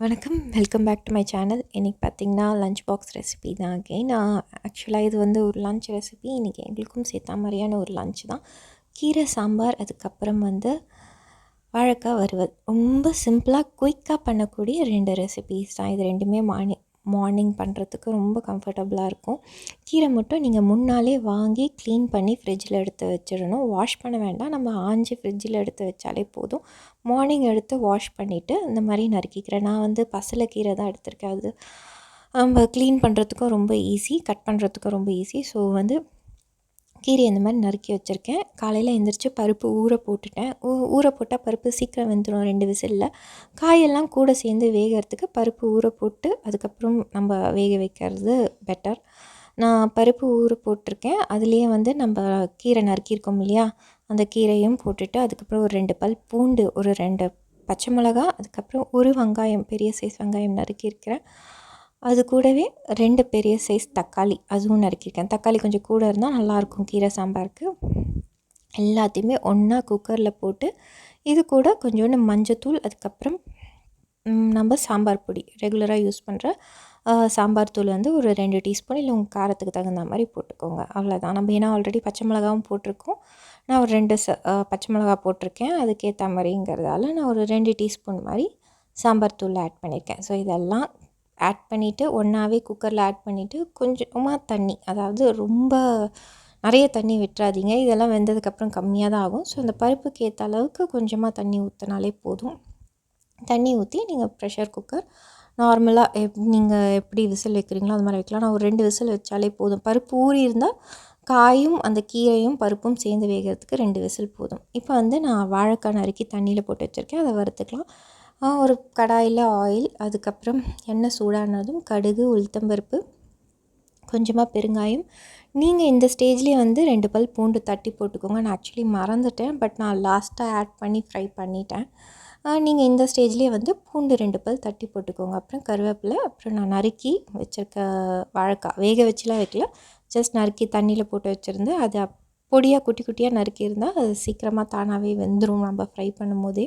வணக்கம். Welcome back to my channel. இன்றைக்கி பார்த்திங்கன்னா லஞ்ச் பாக்ஸ் ரெசிபி தான் அகெயின். ஆக்சுவலாக இது வந்து ஒரு லஞ்ச் ரெசிபி. இன்றைக்கி எங்களுக்கும் சேர்த்தா மாதிரியான ஒரு லஞ்ச் தான். கீரை சாம்பார், அதுக்கப்புறம் வந்து வாழைக்காய் வறுவல். ரொம்ப சிம்பிளாக குயிக்காக பண்ணக்கூடிய 2 ரெசிபீஸ் தான். இது 2மே மார்னிங் பண்ணுறதுக்கு ரொம்ப கம்ஃபர்டபுளாக இருக்கும். கீரை மட்டும் நீங்கள் முன்னாலே வாங்கி க்ளீன் பண்ணி ஃப்ரிட்ஜில் எடுத்து வச்சிடணும். வாஷ் பண்ண வேண்டாம், நம்ம ஆஞ்சி ஃப்ரிட்ஜில் எடுத்து வச்சாலே போதும். மார்னிங் எடுத்து வாஷ் பண்ணிவிட்டு இந்த மாதிரி நறுக்கிக்கிறேன். நான் வந்து பசலைக்கீரை தான் எடுத்திருக்கேன். அது நம்ம க்ளீன் பண்ணுறதுக்கும் ரொம்ப ஈஸி, கட் பண்ணுறதுக்கும் ரொம்ப ஈஸி. ஸோ வந்து கீரை இந்த மாதிரி நறுக்கி வச்சுருக்கேன். காலையில் எழுந்திரிச்சு பருப்பு ஊற போட்டுட்டேன். ஊற போட்டால் பருப்பு சீக்கிரம் வெந்துடும் 2 விசிலில். காயெல்லாம் கூட சேர்ந்து வேகிறதுக்கு பருப்பு ஊற போட்டு அதுக்கப்புறம் நம்ம வேக வைக்கிறது பெட்டர். நான் பருப்பு ஊற போட்டிருக்கேன். அதுலேயே வந்து நம்ம கீரை நறுக்கியிருக்கோம் இல்லையா, அந்த கீரையும் போட்டுட்டு அதுக்கப்புறம் ஒரு 2 பல் பூண்டு, ஒரு 2 பச்சை மிளகா, அதுக்கப்புறம் ஒரு வெங்காயம், பெரிய சைஸ் வெங்காயம் நறுக்கியிருக்கிறேன். அது கூடவே 2 பெரிய சைஸ் தக்காளி, அதுவும் நறுக்கியிருக்கேன். தக்காளி கொஞ்சம் கூட இருந்தால் நல்லாயிருக்கும் கீரை சாம்பாருக்கு. எல்லாத்தையுமே ஒன்றா குக்கரில் போட்டு இது கூட கொஞ்சோண்டு மஞ்சத்தூள், அதுக்கப்புறம் நம்ம சாம்பார் பொடி, ரெகுலராக யூஸ் பண்ணுற சாம்பார் தூள் வந்து ஒரு 2 டீஸ்பூன், இல்லை உங்கள் காரத்துக்கு தகுந்த மாதிரி போட்டுக்கோங்க. அவ்வளோதான். நம்ம ஏன்னா ஆல்ரெடி பச்சை மிளகாவும் போட்டிருக்கோம். நான் ஒரு 2 பச்சை மிளகா போட்டிருக்கேன். அதுக்கேற்ற மாதிரிங்கிறதால நான் ஒரு 2 டீஸ்பூன் மாதிரி சாம்பார் தூள் ஆட் பண்ணியிருக்கேன். ஸோ இதெல்லாம் ஆட் பண்ணிவிட்டு ஒன்றாவே குக்கரில் ஆட் பண்ணிவிட்டு கொஞ்சமாக தண்ணி, அதாவது ரொம்ப நிறைய தண்ணி விட்டுறாதீங்க. இதெல்லாம் வெந்ததுக்கப்புறம் கம்மியாக தான் ஆகும். ஸோ அந்த பருப்புக்கு ஏற்ற அளவுக்கு கொஞ்சமாக தண்ணி ஊற்றினாலே போதும். தண்ணி ஊற்றி நீங்கள் ப்ரெஷர் குக்கர் நார்மலாக நீங்கள் எப்படி விசில் வைக்கிறீங்களோ அது மாதிரி வைக்கலாம். நான் ஒரு 2 விசில் வச்சாலே போதும். பருப்பு ஊறி இருந்தால் காயும் அந்த கீரையும் பருப்பும் சேர்ந்து வேகிறதுக்கு 2 விசில் போதும். இப்போ வந்து நான் வாழைக்காய் நறுக்கி தண்ணியில் போட்டு வச்சுருக்கேன், அதை வறுத்துக்கலாம். ஒரு கடாயில் ஆயில், அதுக்கப்புறம் எண்ணெய் சூடானதும் கடுகு, உளுத்தம்பருப்பு, கொஞ்சமாக பெருங்காயம். நீங்கள் இந்த ஸ்டேஜ்லேயே வந்து 2 பல் பூண்டு தட்டி போட்டுக்கோங்க. நான் ஆக்சுவலி மறந்துட்டேன், பட் நான் லாஸ்ட்டாக ஆட் பண்ணி ஃப்ரை பண்ணிட்டேன். நீங்கள் இந்த ஸ்டேஜ்லேயே வந்து பூண்டு 2 பல் தட்டி போட்டுக்கோங்க. அப்புறம் கருவேப்பிலை, அப்புறம் நான் நறுக்கி வச்சுருக்க வாழைக்காய், வேக வச்சுலாம் வைக்கல, ஜஸ்ட் நறுக்கி தண்ணியில் போட்டு வச்சுருந்தேன். அது பொடியாக குட்டி குட்டியாக நறுக்கியிருந்தால் அது சீக்கிரமாக தானாகவே வெந்துடும் நம்ம ஃப்ரை பண்ணும் போதே.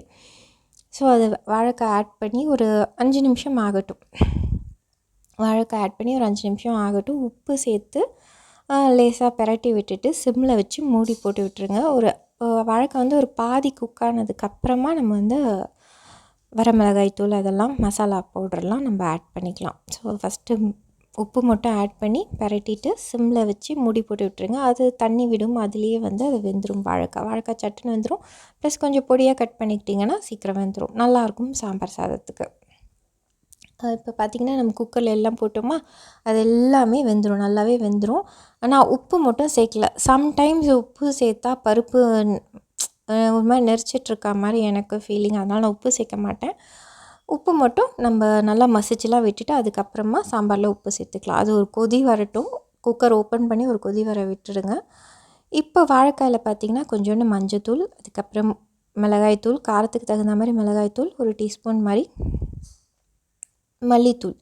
ஸோ அது வாழைக்காய் ஆட் பண்ணி ஒரு 5 நிமிஷம் ஆகட்டும். வாழைக்காய் ஆட் பண்ணி ஒரு 5 நிமிஷம் ஆகட்டும். உப்பு சேர்த்து லேசாக பிரட்டி விட்டுட்டு சிம்மில் வச்சு மூடி போட்டு விட்டுருங்க. ஒரு வாழைக்காய் வந்து ஒரு பாதி குக் ஆனதுக்கப்புறமா நம்ம வந்து வரமிளகாய் தூள், அதெல்லாம் மசாலா பவுடர்லாம் நம்ம ஆட் பண்ணிக்கலாம். ஸோ ஃபஸ்ட்டு உப்பு மட்டும் ஆட் பண்ணி பிரட்டிட்டு சிம்மில் வச்சு மூடி போட்டு விட்டுருங்க. அது தண்ணி விடும், அதுலேயே வந்து அது வெந்துடும். வாழைக்காய் சட்டுன்னு வெந்துடும். ப்ளஸ் கொஞ்சம் பொடியாக கட் பண்ணிக்கிட்டிங்கன்னா சீக்கிரம் வெந்துடும். நல்லாயிருக்கும் சாம்பார் சாதத்துக்கு. இப்போ பார்த்திங்கன்னா நம்ம குக்கரில் எல்லாம் போட்டோமா, அது எல்லாமே வெந்துடும், நல்லாவே வெந்துடும். ஆனால் உப்பு மட்டும் சேர்க்கல. சம்டைம்ஸ் உப்பு சேர்த்தா பருப்பு ஒரு மாதிரி நெரிச்சிட்ருக்க மாதிரி எனக்கு ஃபீலிங், அதனால் நான் உப்பு சேர்க்க மாட்டேன். உப்பு மட்டும் நம்ம நல்லா மசிச்சுலாம் விட்டுட்டு அதுக்கப்புறமா சாம்பாரில் உப்பு சேர்த்துக்கலாம். அது ஒரு கொதி வரட்டும். குக்கர் ஓப்பன் பண்ணி ஒரு கொதி வர விட்டுடுங்க. இப்போ வாழைக்காயில் பார்த்திங்கன்னா கொஞ்சோண்டு மஞ்சத்தூள், அதுக்கப்புறம் மிளகாய்த்தூள், காரத்துக்கு தகுந்த மாதிரி மிளகாய்த்தூள், ஒரு டீஸ்பூன் மாதிரி மல்லித்தூள்,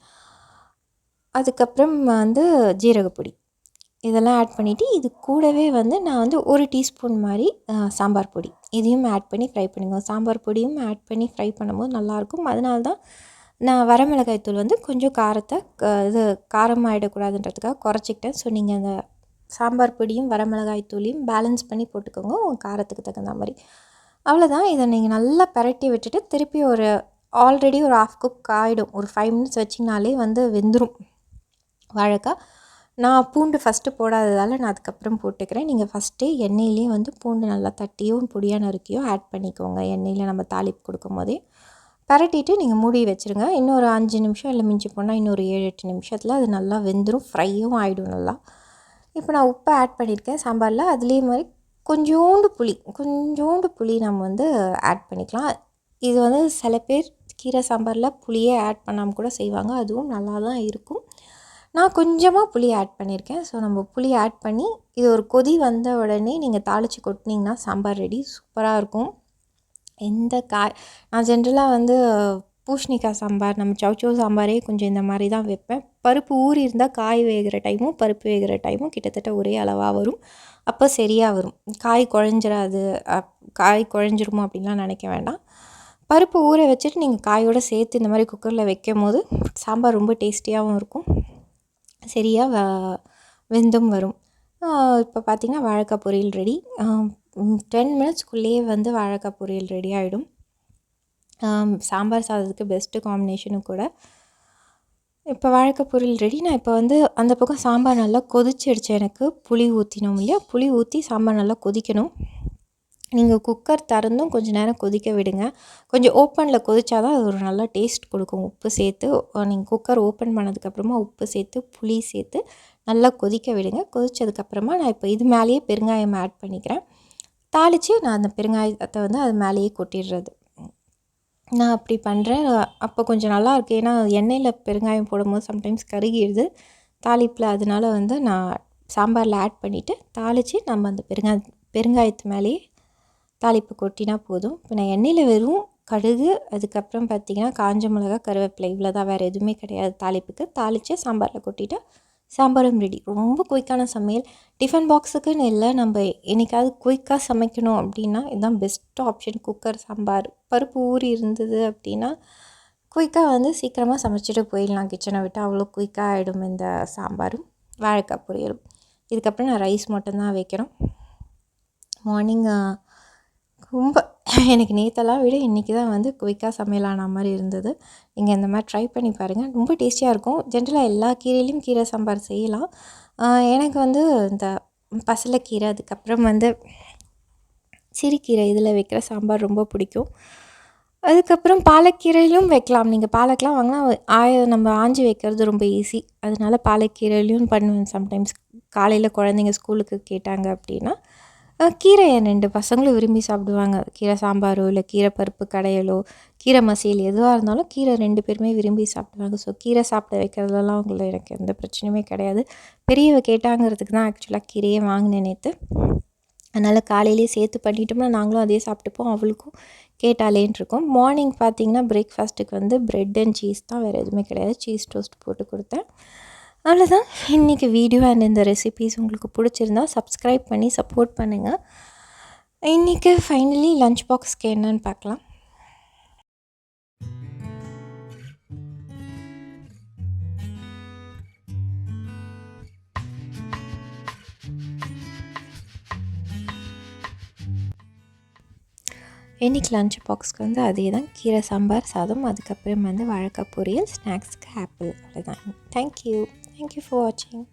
அதுக்கப்புறம் வந்து ஜீரகப்பொடி, இதெல்லாம் ஆட் பண்ணிவிட்டு இது கூடவே வந்து நான் வந்து ஒரு டீஸ்பூன் மாதிரி சாம்பார் பொடி, இதையும் ஆட் பண்ணி ஃப்ரை பண்ணுங்க. சாம்பார் பொடியும் ஆட் பண்ணி ஃப்ரை பண்ணும்போது நல்லாயிருக்கும். அதனால தான் நான் வரமிளகாய் தூள் வந்து கொஞ்சம் காரத்தை இது காரமாகிடக்கூடாதுன்றதுக்காக குறைச்சிக்கிட்டேன். ஸோ நீங்கள் அந்த சாம்பார் பொடியும் வரமிளகாய் தூளையும் பேலன்ஸ் பண்ணி போட்டுக்கோங்க உங்கள் காரத்துக்கு தகுந்த மாதிரி. அவ்வளோதான். இதை நீங்கள் நல்லா பிரட்டி விட்டுட்டு திருப்பி ஒரு ஆல்ரெடி ஒரு ஆஃப் குக் ஆகிடும். ஒரு 5 மினிட்ஸ் வச்சிங்கனாலே வந்து வெந்துடும் வாழைக்காய். நான் பூண்டு ஃபஸ்ட்டு போடாததால் நான் அதுக்கப்புறம் போட்டுக்கிறேன். நீங்கள் ஃபஸ்ட்டே எண்ணெயிலே வந்து பூண்டு நல்லா தட்டியோ பொடியாக நறுக்கியோ ஆட் பண்ணிக்கோங்க. எண்ணெயில் நம்ம தாளிப்பு கொடுக்கும் போதே பரட்டிட்டு நீங்கள் மூடி வச்சுருங்க. இன்னொரு 5 நிமிஷம், இல்லை மிஞ்சி போனால் இன்னொரு 7-8 நிமிஷத்தில் அது நல்லா வெந்துடும், ஃப்ரையும் ஆகிடும் நல்லா. இப்போ நான் உப்பை ஆட் பண்ணியிருக்கேன் சாம்பாரில். அதுலேயே மாதிரி கொஞ்சோண்டு புளி நம்ம வந்து ஆட் பண்ணிக்கலாம். இது வந்து சில பேர் கீரை சாம்பாரில் புளியே ஆட் பண்ணாமல் கூட செய்வாங்க, அதுவும் நல்லா தான் இருக்கும். நான் கொஞ்சமாக புளி ஆட் பண்ணியிருக்கேன். ஸோ நம்ம புளி ஆட் பண்ணி இது ஒரு கொதி வந்த உடனே நீங்கள் தாளித்து கொட்டினீங்கன்னா சாம்பார் ரெடி, சூப்பராக இருக்கும். நான் ஜென்ரலாக வந்து பூசணிக்காய் சாம்பார், நம்ம சௌச்சௌ சாம்பாரே கொஞ்சம் இந்த மாதிரி தான் வைப்பேன். பருப்பு ஊறி இருந்தால் காய் வேகிற டைமும் பருப்பு வேகிற டைமும் கிட்டத்தட்ட ஒரே அளவாக வரும். அப்போ சரியாக வரும். காய் குழஞ்சிராது, காய் குழஞ்சிருமோ அப்படின்லாம் நினைக்க வேண்டாம். பருப்பு ஊற வச்சுட்டு நீங்கள் காயோடு சேர்த்து இந்த மாதிரி குக்கரில் வைக்கும்போது சாம்பார் ரொம்ப டேஸ்டியாகவும் இருக்கும், சரியாக வெந்தும் வரும். இப்போ பார்த்திங்கன்னா வாழைக்காய் பொரியல் ரெடி. 10 மினிட்ஸ்க்குள்ளேயே வந்து வாழைக்காய் பொரியல் ரெடி ஆகிடும். சாம்பார் சாதத்துக்கு பெஸ்ட்டு காம்பினேஷனும் கூட. இப்போ வாழைக்காய் பொரியல் ரெடி. நான் இப்போ வந்து அந்த பக்கம் சாம்பார் நல்லா கொதிச்சிடுச்சு. எனக்கு புளி ஊற்றினோம் இல்லையா, புளி ஊற்றி சாம்பார் நல்லா கொதிக்கணும். நீங்கள் குக்கர் திறந்தும் கொஞ்சம் நேரம் கொதிக்க விடுங்க. கொஞ்சம் ஓப்பனில் கொதிச்சா தான் அது ஒரு நல்லா டேஸ்ட் கொடுக்கும். உப்பு சேர்த்து நீங்கள் குக்கர் ஓப்பன் பண்ணதுக்கப்புறமா உப்பு சேர்த்து புளி சேர்த்து நல்லா கொதிக்க விடுங்க. கொதித்ததுக்கப்புறமா நான் இப்போ இது மேலேயே பெருங்காயம் ஆட் பண்ணிக்கிறேன். தாளித்து நான் அந்த பெருங்காயத்தை வந்து அது மேலேயே கொட்டிடுறது. நான் அப்படி பண்ணுறேன். அப்போ கொஞ்சம் நல்லாயிருக்கு. ஏன்னா எண்ணெயில் பெருங்காயம் போடும்போது சம்டைம்ஸ் கருகிடுது தாளிப்பில். அதனால வந்து நான் சாம்பாரில் ஆட் பண்ணிவிட்டு தாளித்து நம்ம அந்த பெருங்காயத்து மேலேயே தாளிப்பு கொட்டினா போதும். இப்போ நான் எண்ணெயில் வெறும் கடுகு, அதுக்கப்புறம் பார்த்திங்கன்னா காஞ்ச மிளகா, கருவேப்பிலை, இவ்வளோ தான், வேறு எதுவுமே கிடையாது தாளிப்புக்கு. தாளித்து சாம்பாரில் கொட்டிட்டா சாம்பாரும் ரெடி. ரொம்ப குயிக்கான சமையல். டிஃபன் பாக்ஸுக்குன்னு இல்லை, நம்ம என்றைக்காவது குயிக்காக சமைக்கணும் அப்படின்னா இதுதான் பெஸ்ட் ஆப்ஷன். குக்கர் சாம்பார். பருப்பு ஊறி இருந்தது அப்படின்னா குயிக்காக வந்து சீக்கிரமாக சமைச்சிட்டு போயிடலாம் கிச்சனை விட்டு. அவ்வளோ குயிக்காக ஆகிடும் இந்த சாம்பாரும் வாழைக்காய் பொரியலும். இதுக்கப்புறம் நான் ரைஸ் மட்டும்தான் வைக்கணும். மார்னிங் ரொம்ப எனக்கு நேற்றெல்லாம் விட இன்றைக்கி தான் வந்து குயிக்காக சமையலான மாதிரி இருந்தது. நீங்கள் இந்த மாதிரி ட்ரை பண்ணி பாருங்கள், ரொம்ப டேஸ்டியாக இருக்கும். ஜென்ரலாக எல்லா கீரையிலையும் கீரை சாம்பார் செய்யலாம். எனக்கு வந்து இந்த பசலைக்கீரை, அதுக்கப்புறம் வந்து சிறுகீரை, இதில் வைக்கிற சாம்பார் ரொம்ப பிடிக்கும். அதுக்கப்புறம் பாலக்கீரையிலும் வைக்கலாம். நீங்கள் பாலக்கெலாம் வாங்கினா நம்ம ஆஞ்சி வைக்கிறது ரொம்ப ஈஸி. அதனால பாலக்கீரையிலையும் பண்ணுவேன் சம்டைம்ஸ். காலையில் குழந்தைங்க ஸ்கூலுக்கு கேட்டாங்க அப்படின்னா கீரை என் 2 பசங்களும் விரும்பி சாப்பிடுவாங்க. கீரை சாம்பாரோ இல்லை கீரை பருப்பு கடையலோ கீரை மசியல் எதுவாக இருந்தாலும் கீரை 2 பேருமே விரும்பி சாப்பிடுவாங்க. ஸோ கீரை சாப்பிட வைக்கிறதுலாம் அவங்கள எனக்கு எந்த பிரச்சனையுமே கிடையாது. பெரியவ கேட்டாங்கிறதுக்கு தான் ஆக்சுவலாக கீரையே வாங்கினேன் நேற்று. அதனால் காலையிலேயே சேர்த்து பண்ணிட்டோம்னா நாங்களும் அதே சாப்பிட்டுப்போம், அவளுக்கும் கேட்டாலேன்னு இருக்கோம். மார்னிங் பார்த்திங்கன்னா பிரேக்ஃபாஸ்ட்டுக்கு வந்து ப்ரெட் அண்ட் சீஸ் தான், வேறு எதுவுமே கிடையாது. சீஸ் டோஸ்ட் போட்டு கொடுத்தேன். அவ்வளோதான் இன்றைக்கி வீடியோ. அண்ட் இந்த ரெசிபீஸ் உங்களுக்கு பிடிச்சிருந்தா சப்ஸ்கிரைப் பண்ணி சப்போர்ட் பண்ணுங்கள். இன்றைக்கி ஃபைனலி லஞ்ச் பாக்ஸ்க்கு என்னன்னு பார்க்கலாம். இன்றைக்கி லஞ்ச் பாக்ஸ்க்கு வந்து அதே தான், கீரை சாம்பார் சாதம், அதுக்கப்புறம் வந்து வாழைக்காய் பொரியல், ஸ்நாக்ஸ்க்கு ஆப்பிள். அவ்வளோதான். தேங்க்யூ ஃபார் வாட்சிங்.